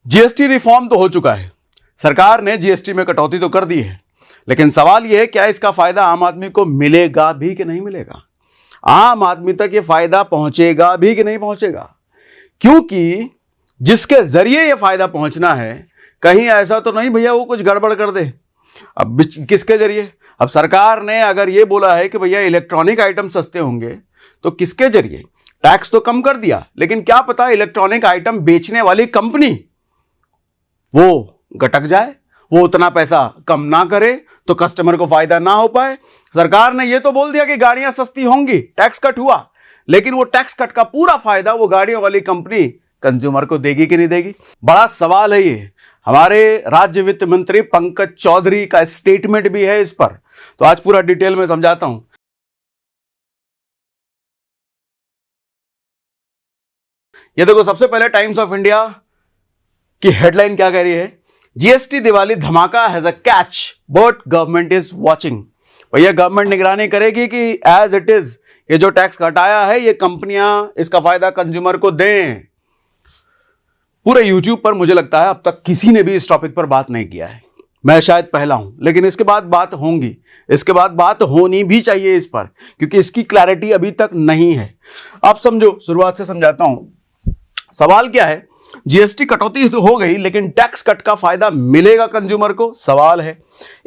GST reform तो हो चुका है, सरकार ने जीएसटी में कटौती तो कर दी है, लेकिन सवाल यह है क्या इसका फायदा आम आदमी को मिलेगा भी कि नहीं मिलेगा, आम आदमी तक ये फायदा पहुंचेगा भी कि नहीं पहुंचेगा। क्योंकि जिसके जरिए ये फायदा पहुंचना है, कहीं ऐसा तो नहीं भैया वो कुछ गड़बड़ कर दे। अब किसके जरिए? अब सरकार ने अगर ये बोला है कि भैया इलेक्ट्रॉनिक आइटम सस्ते होंगे, तो किसके जरिए? टैक्स तो कम कर दिया, लेकिन क्या पता इलेक्ट्रॉनिक आइटम बेचने वाली कंपनी वो गटक जाए, वो उतना पैसा कम ना करे तो कस्टमर को फायदा ना हो पाए। सरकार ने ये तो बोल दिया कि गाड़ियां सस्ती होंगी, टैक्स कट हुआ, लेकिन वो टैक्स कट का पूरा फायदा वो गाड़ियों वाली कंपनी कंज्यूमर को देगी कि नहीं देगी? बड़ा सवाल है ये। हमारे राज्य वित्त मंत्री पंकज चौधरी का स्टेटमेंट भी है इस पर, तो आज पूरा डिटेल में समझाता हूं। ये देखो, सबसे पहले टाइम्स ऑफ इंडिया की हेडलाइन क्या कह रही है? जीएसटी दिवाली धमाका has a catch but government is watching. भैया गवर्नमेंट निगरानी करेगी कि एज इट इज ये जो टैक्स घटाया है ये कंपनियां इसका फायदा कंज्यूमर को दें। पूरे यूट्यूब पर मुझे लगता है अब तक किसी ने भी इस टॉपिक पर बात नहीं किया है, मैं शायद पहला हूं, लेकिन इसके बाद बात होंगी, इसके बाद बात होनी भी चाहिए इस पर, क्योंकि इसकी क्लैरिटी अभी तक नहीं है। अब समझो, शुरुआत से समझाता हूं। सवाल क्या है? जीएसटी कटौती तो हो गई, लेकिन टैक्स कट का फायदा मिलेगा कंज्यूमर को? सवाल है।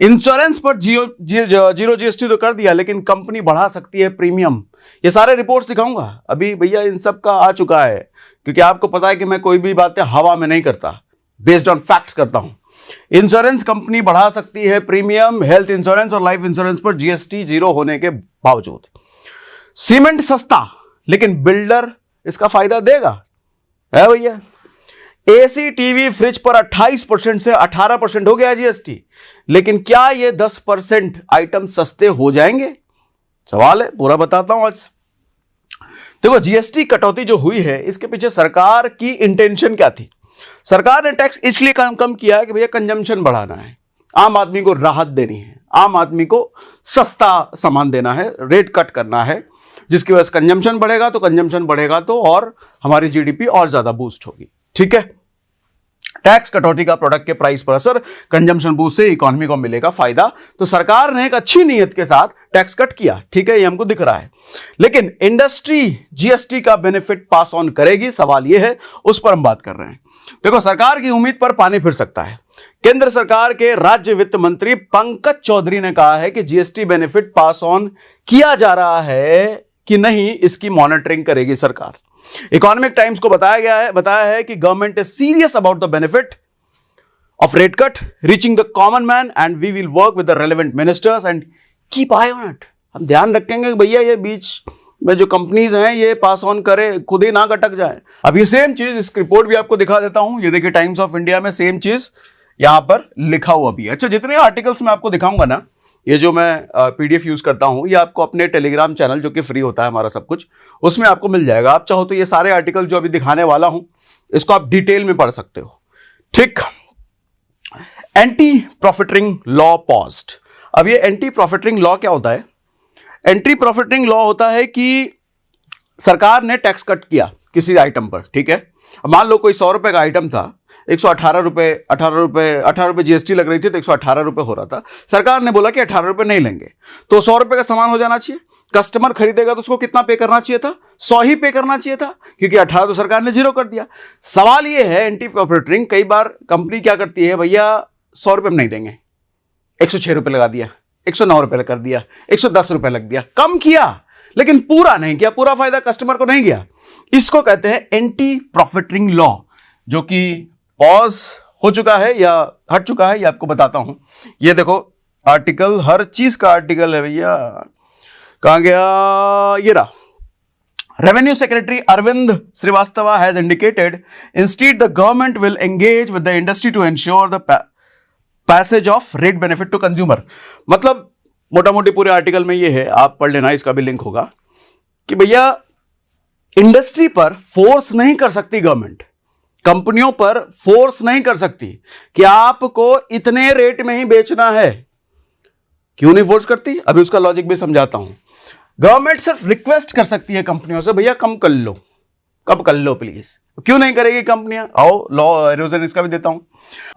इंश्योरेंस पर जीरो जीएसटी तो कर दिया, लेकिन कंपनी बढ़ा सकती है प्रीमियम। ये सारे रिपोर्ट्स दिखाऊंगा अभी भैया, इन सब का आ चुका है, क्योंकि आपको पता है कि मैं कोई भी बातें हवा में नहीं करता, बेस्ड ऑन फैक्ट्स करता हूं। इंश्योरेंस कंपनी बढ़ा सकती है प्रीमियम, हेल्थ इंश्योरेंस और लाइफ इंश्योरेंस पर जीएसटी जीरो होने के बावजूद। सीमेंट सस्ता, लेकिन बिल्डर इसका फायदा देगा है भैया। एसी टीवी फ्रिज पर 28% से 18% हो गया जीएसटी, लेकिन क्या ये 10% आइटम सस्ते हो जाएंगे? सवाल है, पूरा बताता हूं आज। देखो, जीएसटी कटौती जो हुई है इसके पीछे सरकार की इंटेंशन क्या थी? सरकार ने टैक्स इसलिए कम किया है कि भैया कंजम्पशन बढ़ाना है, आम आदमी को राहत देनी है, आम आदमी को सस्ता सामान देना है, रेट कट करना है, जिसकी वजह से कंजम्पशन बढ़ेगा तो और हमारी जीडीपी और ज्यादा बूस्ट होगी। ठीक है, टैक्स कटौती का प्रोडक्ट के प्राइस पर असर, कंजम्पशन बूस्ट से इकोनॉमी को मिलेगा फायदा, तो सरकार ने एक अच्छी नीयत के साथ टैक्स कट किया। ठीक है, ये हमको दिख रहा है, लेकिन इंडस्ट्री जीएसटी का बेनिफिट पास ऑन करेगी? सवाल ये है, उस पर हम बात कर रहे हैं। देखो, सरकार की उम्मीद पर पानी फिर सकता है। केंद्र सरकार के राज्य वित्त मंत्री पंकज चौधरी ने कहा है कि जीएसटी बेनिफिट पास ऑन किया जा रहा है कि नहीं, इसकी मॉनिटरिंग करेगी सरकार। इकोनॉमिक टाइम्स को बताया है कि government is serious about the benefit of rate cut reaching the common man and we will work with the relevant ministers and keep eye on it. हम ध्यान रखेंगे भैया ये बीच में जो कंपनीज हैं ये पास ऑन करे, खुद ही ना कटक जाए। अब ये सेम चीज, इस रिपोर्ट भी आपको दिखा देता हूं, ये देखिए टाइम्स ऑफ इंडिया में सेम चीज यहां पर लिखा हुआ भी है। अच्छा, जितने आर्टिकल्स मैं आपको दिखाऊंगा ना, ये जो मैं पीडीएफ यूज करता हूं, ये आपको अपने टेलीग्राम चैनल जो कि फ्री होता है हमारा सब कुछ, उसमें आपको मिल जाएगा। आप चाहो तो ये सारे आर्टिकल जो अभी दिखाने वाला हूं इसको आप डिटेल में पढ़ सकते हो। ठीक, एंटी प्रॉफिटरिंग लॉ पॉज्ड। अब ये एंटी प्रॉफिटरिंग लॉ क्या होता है? एंटी प्रॉफिटरिंग लॉ होता है कि सरकार ने टैक्स कट किया किसी आइटम पर। ठीक है, मान लो कोई 100 रुपए का आइटम था, 118 रुपए जीएसटी लग रही थी, तो 118 रुपए हो रहा था। सरकार ने बोला कि 18 रुपए नहीं लेंगे, तो 100 रुपए का सामान हो जाना चाहिए। कस्टमर खरीदेगा तो उसको कितना पे करना चाहिए था? 100 ही पे करना चाहिए था, क्योंकि 18 तो सरकार ने जीरो कर दिया। सवाल यह है, एंटी प्रॉफिटरिंग, कई बार कंपनी क्या करती है, भैया 100 रुपए में नहीं देंगे, 106 रुपए लगा दिया, 109 रुपए कर दिया, 110 रुपए लग दिया, कम किया लेकिन पूरा नहीं किया, पूरा फायदा कस्टमर को नहीं गया। इसको कहते हैं एंटी प्रॉफिटरिंग लॉ, जो कि पॉज हो चुका है या हट चुका है, ये आपको बताता हूं। ये देखो आर्टिकल, हर चीज का आर्टिकल है भैया, कहां गया? ये रहा। Revenue secretary Arvind Srivastava has indicated instead the government will engage with the industry to ensure the passage of rate benefit to consumer. मतलब मोटा मोटी पूरे आर्टिकल में ये है, आप पढ़ लेना, इसका भी लिंक होगा, कि भैया इंडस्ट्री पर फोर्स नहीं कर सकती गवर्नमेंट, कंपनियों पर फोर्स नहीं कर सकती कि आपको इतने रेट में ही बेचना है। क्यों नहीं फोर्स करती? अभी उसका लॉजिक भी समझाता हूं। गवर्नमेंट सिर्फ रिक्वेस्ट कर सकती है कंपनियों से, भैया कम कर लो, कम कर लो प्लीज, क्यों नहीं करेगी कंपनियां? आओ लॉ रीजन इसका भी देता हूं।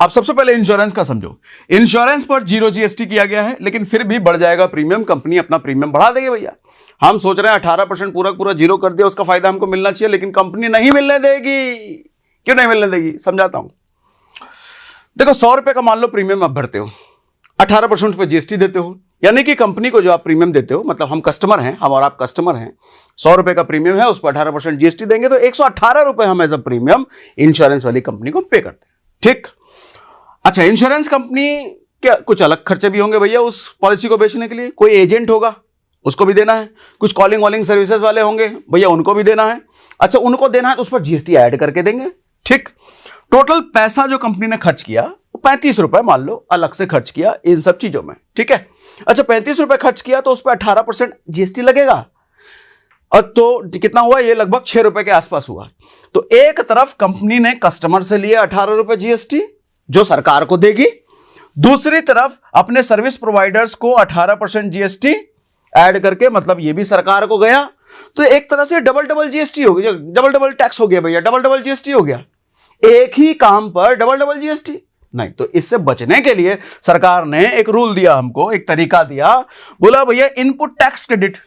अब सबसे पहले इंश्योरेंस का समझो। इंश्योरेंस पर 0 जीएसटी किया गया है, लेकिन फिर भी बढ़ जाएगा प्रीमियम, कंपनी अपना प्रीमियम बढ़ा देगी भैया। हम सोच रहे हैं 18% पूरा पूरा 0 कर दिया, उसका फायदा हमको मिलना चाहिए, लेकिन कंपनी नहीं मिलने देगी। क्यों नहीं मिलने देगी? समझाता हूं। देखो 100 रुपए का मान लो प्रीमियम आप भरते हो, 18% पे जीएसटी देते हो, यानी कि कंपनी को जो आप प्रीमियम देते हो, मतलब हम कस्टमर हैं, हम और आप कस्टमर हैं, 100 रुपए का प्रीमियम है, उस पर 18% जीएसटी देंगे तो 118 रुपए हम एज अ प्रीमियम इंश्योरेंस वाली कंपनी को पे करते हैं। ठीक। अच्छा, इंश्योरेंस कंपनी क्या कुछ अलग खर्चे भी होंगे भैया उस पॉलिसी को बेचने के लिए? कोई एजेंट होगा, उसको भी देना है। कुछ कॉलिंग वॉलिंग सर्विसेज वाले होंगे भैया, उनको भी देना है। अच्छा, उनको देना है तो उस पर जीएसटी ऐड करके देंगे। ठीक। टोटल पैसा जो कंपनी ने खर्च किया वो 35 रुपए मान लो अलग से खर्च किया इन सब चीजों में। ठीक है। अच्छा, 35 रुपए खर्च किया तो उस पर 18% जीएसटी लगेगा, और तो कितना हुआ? ये लगभग 6 रुपए के आसपास हुआ। तो एक तरफ कंपनी ने कस्टमर से लिए 18 रुपए जीएसटी जो सरकार को देगी, दूसरी तरफ अपने सर्विस प्रोवाइडर्स को 18% जीएसटी ऐड करके, मतलब ये भी सरकार को गया। तो एक तरह से डबल जीएसटी हो गया, डबल टैक्स हो गया भैया, डबल जीएसटी हो गया। एक ही काम पर डबल जीएसटी नहीं। तो इससे बचने के लिए सरकार ने एक रूल दिया हमको, एक तरीका दिया, बोला भैया इनपुट टैक्स क्रेडिट,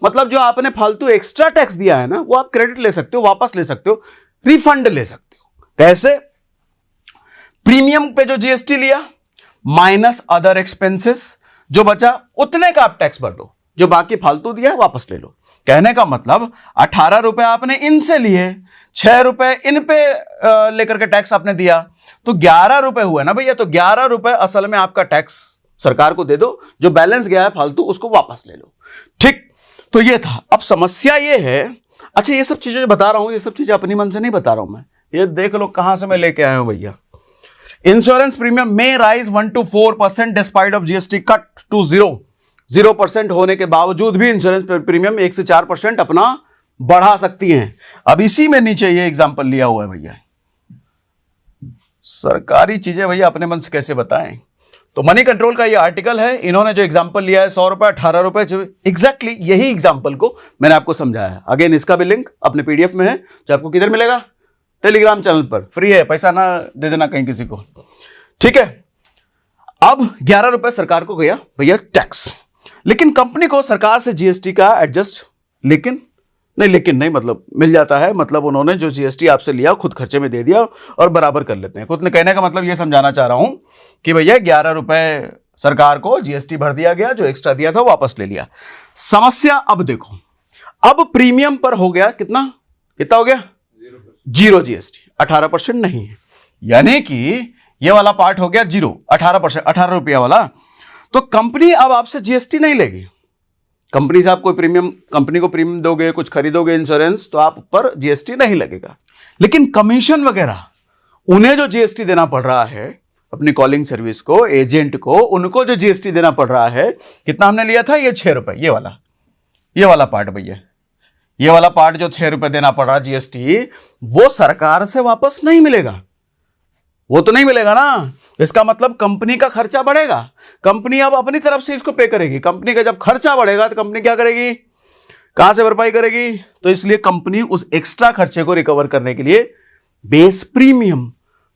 मतलब जो आपने फालतू एक्स्ट्रा टैक्स दिया है ना, वो आप क्रेडिट ले सकते हो, वापस ले सकते हो, रिफंड ले सकते हो। कैसे? प्रीमियम पे जो जीएसटी लिया माइनस अदर एक्सपेंसेस, जो बचा उतने का आप टैक्स भर दो, जो बाकी फालतू दिया है वापस ले लो। कहने का मतलब 18 रुपए आपने इनसे लिए, 6 रुपए इन पे लेकर के टैक्स आपने दिया, तो 11 रुपए हुए ना भैया। तो 11 रुपए असल में आपका टैक्स सरकार को दे दो, जो बैलेंस गया है फालतू उसको वापस ले लो। ठीक। तो ये था। अब समस्या ये है, अच्छा ये सब चीजें जो बता रहा हूं, ये सब चीजें अपनी मन से नहीं बता रहा हूं मैं, ये देख लो कहां से मैं लेके आया हूं भैया। Insurance premium may rise 1 to 4% despite of GST cut to 0% होने के बावजूद भी इंश्योरेंस प्रीमियम 1 से 4% अपना बढ़ा सकती हैं। अब इसी में नीचे ये एग्जांपल लिया हुआ है भैया। सरकारी चीजें भैया अपने मन से कैसे बताएं? तो मनी कंट्रोल का ये आर्टिकल है, इन्होंने जो एग्जांपल लिया है 100 रुपए 18 रुपए, एग्जैक्टली यही एग्जांपल को मैंने आपको समझाया है। अगेन इसका भी लिंक अपने पीडीएफ में है, जो आपको किधर मिलेगा? टेलीग्राम चैनल पर, फ्री है, पैसा ना दे देना कहीं किसी को। ठीक है। अब 11 रुपए सरकार को गया भैया टैक्स, लेकिन कंपनी को सरकार से जीएसटी का एडजस्ट लेकिन नहीं मतलब मिल जाता है, मतलब उन्होंने जो जीएसटी आपसे लिया खुद खर्चे में दे दिया और बराबर कर लेते हैं। खुद ने कहने का मतलब ये समझाना चाह रहा हूं कि भैया 11 रुपए सरकार को जीएसटी भर दिया गया, जो एक्स्ट्रा दिया था वापस ले लिया। समस्या अब देखो, अब प्रीमियम पर हो गया कितना हो गया? 0 जीएसटी, 18% नहीं है, यानी कि ये वाला पार्ट हो गया 0, 18%, 18 रुपया वाला। तो कंपनी अब आपसे जीएसटी नहीं लेगी। कंपनी से आप कोई प्रीमियम, कंपनी को प्रीमियम दोगे, कुछ खरीदोगे इंश्योरेंस, तो आप पर जीएसटी नहीं लगेगा। लेकिन कमीशन वगैरह उन्हें जो जीएसटी देना पड़ रहा है, अपनी कॉलिंग सर्विस को, एजेंट को, उनको जो जीएसटी देना पड़ रहा है, कितना हमने लिया था? ये 6 रुपए, ये वाला पार्ट भैया, ये वाला पार्ट जो 6 रुपए देना पड़ रहा जीएसटी, वो सरकार से वापस नहीं मिलेगा। वो तो नहीं मिलेगा ना। इसका मतलब कंपनी का खर्चा बढ़ेगा, कंपनी अब अपनी तरफ से इसको पे करेगी। कंपनी का जब खर्चा बढ़ेगा तो कंपनी क्या करेगी? कहां से भरपाई करेगी? तो इसलिए कंपनी उस एक्स्ट्रा खर्चे को रिकवर करने के लिए बेस प्रीमियम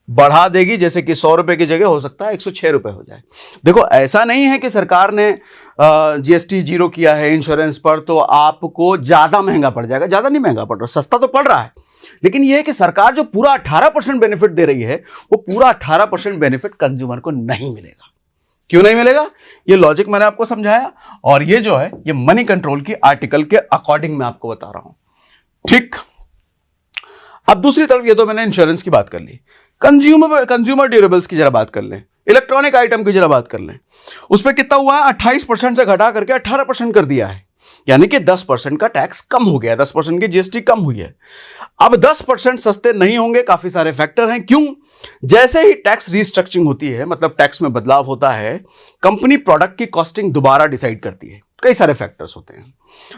बढ़ा देगी, जैसे कि 100 रुपए की जगह हो सकता है 106 रुपए हो जाए। देखो ऐसा नहीं है कि सरकार ने जीएसटी 0 किया है इंश्योरेंस पर तो आपको ज्यादा महंगा पड़ जाएगा। ज्यादा नहीं महंगा पड़ रहा, सस्ता तो पड़ रहा है, लेकिन यह है कि सरकार जो पूरा 18% बेनिफिट दे रही है, वो पूरा 18% बेनिफिट कंज्यूमर को नहीं मिलेगा। क्यों नहीं मिलेगा? ये लॉजिक मैंने आपको समझाया, और ये जो है ये मनी कंट्रोल की आर्टिकल के अकॉर्डिंग मैं आपको बता रहा हूं। ठीक। अब दूसरी तरफ ये तो मैंने इंश्योरेंस की बात कर ली, कंज्यूमर ड्यूरेबल्स की जरा बात कर लें, इलेक्ट्रॉनिक आइटम की जरा बात कर लें। उस पर कितना हुआ है? 28% से घटा करके 18% कर दिया है, यानी कि 10% का टैक्स कम हो गया, 10% की जीएसटी कम हुई है। अब 10% सस्ते नहीं होंगे, काफी सारे फैक्टर हैं। क्यों? जैसे ही टैक्स रिस्ट्रक्चरिंग होती है, मतलब टैक्स में बदलाव होता है, कंपनी प्रोडक्ट की कॉस्टिंग दोबारा डिसाइड करती है। कई सारे फैक्टर्स होते हैं।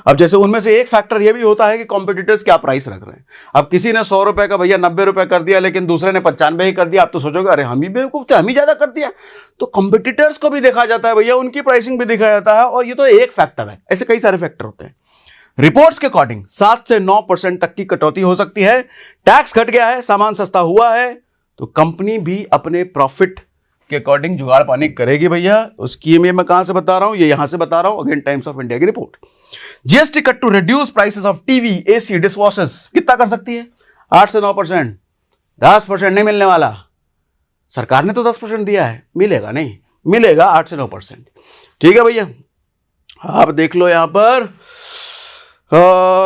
अब जैसे उनमें से एक फैक्टर यह भी होता है कि कॉम्पिटिटर्स क्या प्राइस रख रहे हैं। अब किसी ने 100 रुपए का भैया 90 रुपए कर दिया, लेकिन दूसरे ने 95 ही कर दिया, आप तो सोचोगे अरे हम ही बेवकूफ थे, हम ही ज्यादा कर दिया। तो कॉम्पिटिटर्स को भी देखा जाता है भैया, उनकी प्राइसिंग भी देखा जाता है, और ये तो एक फैक्टर है, ऐसे कई सारे फैक्टर होते हैं। रिपोर्ट्स के अकॉर्डिंग 7 से 9% तक की कटौती हो सकती है। टैक्स घट गया है, सामान सस्ता हुआ है, तो कंपनी भी अपने प्रॉफिट के अकॉर्डिंग जुगाड़ पानी करेगी भैया। तो स्कीम ये मैं कहां से बता रहा हूं, ये यहां से बता रहा हूं, अगेन टाइम्स ऑफ इंडिया की रिपोर्ट। GST cut to reduce prices of TV, AC, dish washes कितना कर सकती है? 8 से 9%। 10% नहीं मिलने वाला। सरकार ने तो 10% दिया है, मिलेगा नहीं, मिलेगा 8 से 9%। ठीक है भैया, आप देख लो यहां पर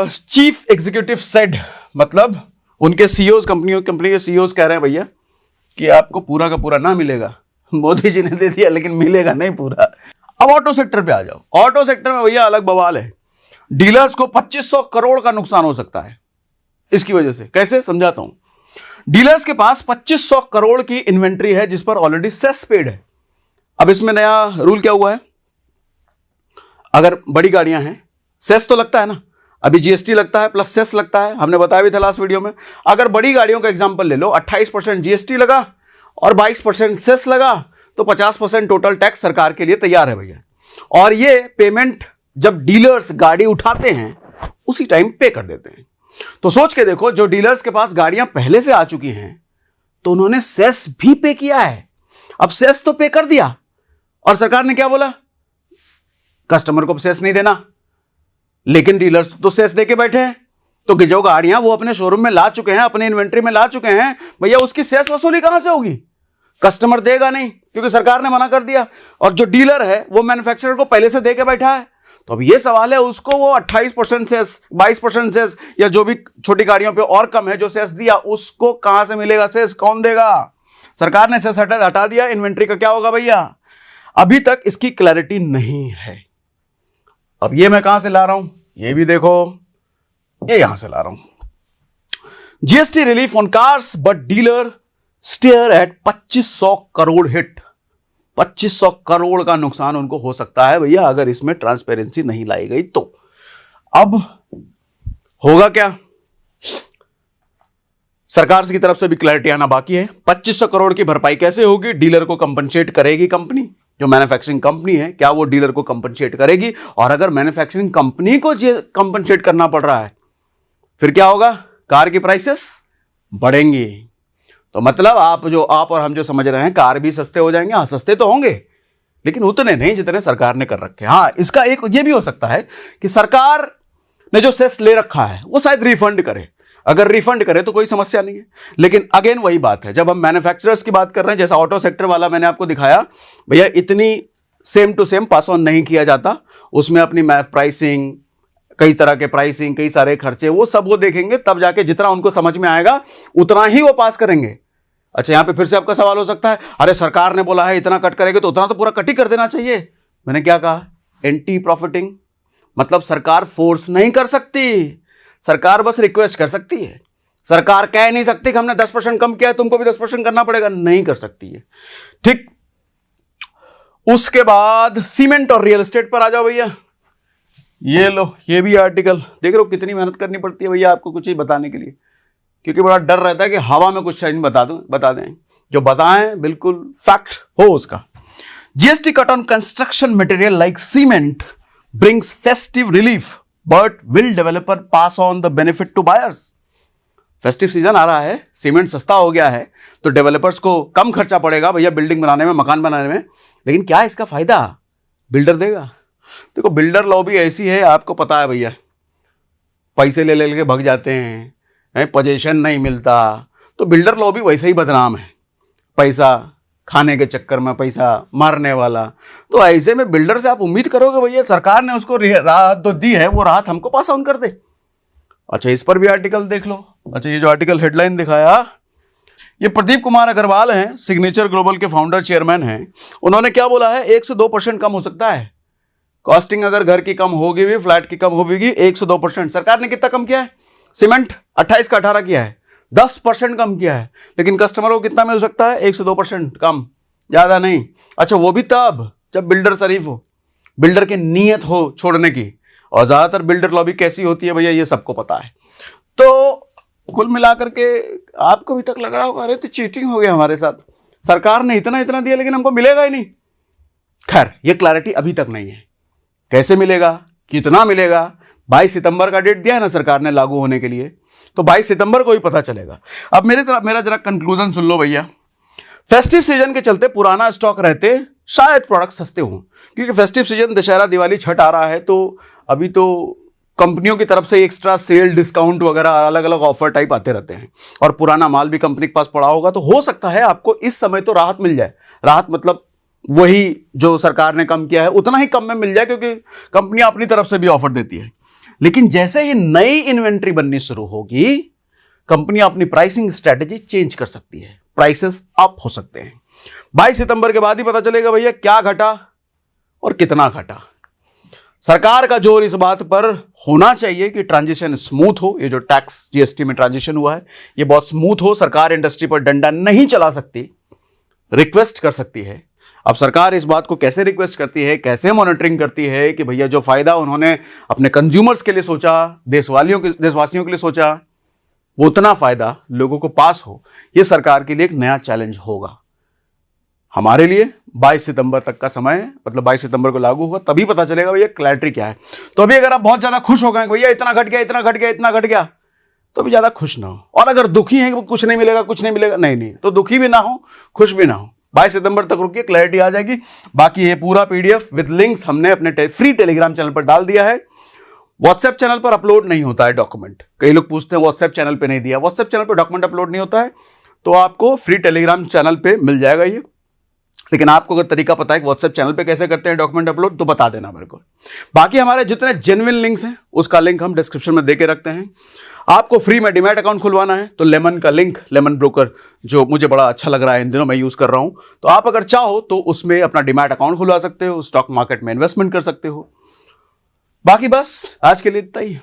चीफ एग्जीक्यूटिव सेड, मतलब उनके सीईओ, कंपनी के सीईओ कह रहे हैं भैया कि आपको पूरा का पूरा ना मिलेगा, मोदी जी ने दे दिया लेकिन मिलेगा नहीं पूरा। अब ऑटो सेक्टर पे आ जाओ। ऑटो सेक्टर में भैया अलग बवाल है। डीलर्स को 2500 करोड़ का नुकसान हो सकता है इसकी वजह से। कैसे, समझाता हूं। डीलर्स के पास 2500 करोड़ की इन्वेंट्री है जिस पर ऑलरेडी सेस पेड है। अब इसमें नया रूल क्या हुआ है, अगर बड़ी गाड़ियां हैं सेस तो लगता है ना, अभी जीएसटी लगता है प्लस सेस लगता है, हमने बताया भी था लास्ट वीडियो में। अगर बड़ी गाड़ियों का एग्जांपल ले लो, 28% जीएसटी लगा और 22% सेस लगा, तो 50% टोटल टैक्स सरकार के लिए तैयार है भैया। और ये पेमेंट जब डीलर्स गाड़ी उठाते हैं उसी टाइम पे कर देते हैं। तो सोच के देखो, जो डीलर्स के पास गाड़ियां पहले से आ चुकी हैं तो उन्होंने सेस भी पे किया है। अब सेस तो पे कर दिया और सरकार ने क्या बोला, कस्टमर को सेस नहीं देना, लेकिन डीलर्स तो सेस देके बैठे हैं। तो जो गाड़ियां वो अपने शोरूम में ला चुके हैं, अपने इन्वेंट्री में ला चुके हैं, भैया उसकी सेस वसूली कहां से होगी? कस्टमर देगा नहीं क्योंकि सरकार ने मना कर दिया। और जो डीलर है वो मैन्युफैक्चरर को पहले से देके बैठा है। तो अब ये सवाल है, उसको वो 28% सेस, 22% सेस, या जो भी छोटी गाड़ियों पे और कम है जो सेस दिया, उसको कहां से मिलेगा सेस? कौन देगा? सरकार ने सेस हटा दिया, इन्वेंट्री का क्या होगा भैया? अभी तक इसकी क्लैरिटी नहीं है। अब ये मैं कहां से ला रहा हूं, ये भी देखो, ये यहां से ला रहा हूं। GST relief on cars but dealer stare at 2500 crore hit. 2500 crore का नुकसान उनको हो सकता है भैया अगर इसमें ट्रांसपेरेंसी नहीं लाई गई तो। अब होगा क्या? सरकार की तरफ से भी क्लैरिटी आना बाकी है। 2500 करोड़ की भरपाई कैसे होगी? डीलर को कंपनसेट करेगी कंपनी, जो मैन्युफैक्चरिंग कंपनी है, क्या वो डीलर को कंपनसेट करेगी? और अगर मैन्युफैक्चरिंग कंपनी को कंपनसेट करना पड़ रहा है फिर क्या होगा? कार की प्राइसेस बढ़ेंगी। तो मतलब आप और हम जो समझ रहे हैं कार भी सस्ते हो जाएंगे। हाँ, सस्ते तो होंगे लेकिन उतने नहीं जितने सरकार ने कर रखे। हाँ, इसका एक ये भी हो सकता है कि सरकार ने जो सेस ले रखा है वो शायद रिफंड करे। अगर रिफंड करे तो कोई समस्या नहीं है। लेकिन अगेन वही बात है, जब हम मैन्युफैक्चरर्स की बात कर रहे हैं, जैसा ऑटो सेक्टर वाला मैंने आपको दिखाया, भैया इतनी same to same pass on नहीं किया जाता। उसमें अपनी प्राइसिंग, कई तरह के प्राइसिंग, कई सारे खर्चे, वो सब वो देखेंगे, तब जाके जितना उनको समझ में आएगा उतना ही वो पास करेंगे। अच्छा, यहां पे फिर से आपका सवाल हो सकता है, अरे सरकार ने बोला है इतना कट करेंगे तो उतना तो पूरा कट ही कर देना चाहिए। मैंने क्या कहा? एंटी प्रॉफिटिंग, मतलब सरकार फोर्स नहीं कर सकती, सरकार बस रिक्वेस्ट कर सकती है। सरकार कह नहीं सकती कि हमने 10% कम किया है, तुमको भी 10% करना पड़ेगा, नहीं कर सकती है। ठीक, उसके बाद सीमेंट और रियल एस्टेट पर आ जाओ भैया। ये लो, ये भी आर्टिकल देख रहे हो, कितनी मेहनत करनी पड़ती है भैया आपको कुछ चीज बताने के लिए, क्योंकि बड़ा डर रहता है कि हवा में कुछ बता दें। जो बताएं बिल्कुल फैक्ट हो उसका। GST cut on construction material like cement brings festive relief but will developer pass on the benefit to buyers. Festive season आ रहा है, सीमेंट सस्ता हो गया है, तो डेवलपर्स को कम खर्चा पड़ेगा भैया बिल्डिंग बनाने में, मकान बनाने में। लेकिन क्या इसका फायदा बिल्डर देगा? देखो, बिल्डर लॉबी ऐसी है, आपको पता है भैया, पैसे ले लेके भग जाते हैं, पोजीशन नहीं मिलता, तो बिल्डर लॉबी वैसे ही बदनाम है। पैसा खाने के चक्कर में पैसा मारने वाला। तो ऐसे में बिल्डर से आप उम्मीद करोगे भैया सरकार ने उसको राहत तो दी है, वो राहत हमको पास ऑन कर दे। अच्छा, इस पर भी आर्टिकल देख लो। अच्छा, ये जो आर्टिकल हेडलाइन दिखाया, ये प्रदीप कुमार अग्रवाल हैं, सिग्नेचर ग्लोबल के फाउंडर चेयरमैन हैं। उन्होंने क्या बोला है? 1 से 2% कम हो सकता है कॉस्टिंग। अगर घर की कम होगी भी, फ्लैट की कम होगी, 1 से 2%। सरकार ने कितना कम किया है? सीमेंट 28 का 18 किया है, 10% कम किया है। लेकिन कस्टमर को कितना मिल सकता है? 1 से 2% कम, ज्यादा नहीं। अच्छा, वो भी तब जब बिल्डर शरीफ हो, बिल्डर की नीयत हो छोड़ने की। और ज्यादातर बिल्डर लॉबी कैसी होती है भैया, ये सबको पता है। तो कुल मिलाकर के आपको भी तक लग रहा होगा अरे तो चीटिंग हो गया हमारे साथ, सरकार ने इतना इतना दिया लेकिन हमको मिलेगा ही नहीं। खैर, ये क्लैरिटी अभी तक नहीं है, कैसे मिलेगा, कितना मिलेगा, 22 सितंबर का डेट दिया है ना सरकार ने लागू होने के लिए, तो 22 सितंबर को ही पता चलेगा। अब मेरा जरा कंक्लूजन सुन लो भैया। फेस्टिव सीजन के चलते पुराना स्टॉक रहते शायद प्रोडक्ट सस्ते हों, क्योंकि फेस्टिव सीजन दशहरा दिवाली छठ आ रहा है, तो अभी तो कंपनियों की तरफ से एक्स्ट्रा सेल डिस्काउंट वगैरह अलग अलग ऑफर टाइप आते रहते हैं, और पुराना माल भी कंपनी के पास पड़ा होगा, तो हो सकता है आपको इस समय तो राहत मिल जाए। राहत मतलब वही जो सरकार ने कम किया है उतना ही कम में मिल जाए, क्योंकि कंपनियां अपनी तरफ से भी ऑफर देती है। लेकिन जैसे ही नई इन्वेंट्री बननी शुरू होगी, कंपनियां अपनी प्राइसिंग स्ट्रेटेजी चेंज कर सकती है, प्राइसेस अप हो सकते हैं। 22 सितंबर के बाद ही पता चलेगा भैया क्या घटा और कितना घटा। सरकार का जोर इस बात पर होना चाहिए कि ट्रांजिशन स्मूथ हो। ये जो टैक्स जीएसटी में ट्रांजिशन हुआ है ये बहुत स्मूथ हो। सरकार इंडस्ट्री पर डंडा नहीं चला सकती, रिक्वेस्ट कर सकती है। अब सरकार इस बात को कैसे रिक्वेस्ट करती है, कैसे मॉनिटरिंग करती है कि भैया जो फायदा उन्होंने अपने कंज्यूमर्स के लिए सोचा, देशवासियों के लिए सोचा, वो उतना फायदा लोगों को पास हो, ये सरकार के लिए एक नया चैलेंज होगा। हमारे लिए 22 सितंबर तक का समय है, मतलब 22 सितंबर को लागू होगा, तभी पता चलेगा भैया क्लैरिटी क्या है। तो अभी अगर आप बहुत ज्यादा खुश हो गए भैया इतना घट गया इतना घट गया इतना घट गया, तो अभी ज्यादा खुश ना हो। और अगर दुखी है कि कुछ नहीं मिलेगा कुछ नहीं मिलेगा, नहीं, तो दुखी भी ना हो खुश भी ना हो। 22 सितंबर तक रुकिए, क्लैरिटी आ जाएगी। बाकी ये पूरा पीडीएफ विद लिंक्स हमने अपने फ्री टेलीग्राम चैनल पर डाल दिया है। व्हाट्सएप चैनल पर अपलोड नहीं होता है डॉक्यूमेंट। कई लोग पूछते हैं व्हाट्सएप चैनल पे नहीं दिया, व्हाट्सएप चैनल पर डॉक्यूमेंट अपलोड नहीं होता है, तो आपको फ्री टेलीग्राम चैनल पे मिल जाएगा ये। लेकिन आपको अगर तरीका पता है कि व्हाट्सएप चैनल पे कैसे करते हैं डॉक्यूमेंट अपलोड, तो बता देना मेरे को। बाकी हमारे जितने जेन्युइन लिंक्स हैं उसका लिंक हम डिस्क्रिप्शन में देके रखते हैं। आपको फ्री में डीमैट अकाउंट खुलवाना है तो लेमन का लिंक, लेमन ब्रोकर जो मुझे बड़ा अच्छा लग रहा है इन दिनों, मैं यूज कर रहा हूं, तो आप अगर चाहो तो उसमें अपना डीमैट अकाउंट खुलवा सकते हो, स्टॉक मार्केट में इन्वेस्टमेंट कर सकते हो। बाकी बस आज के लिए इतना ही।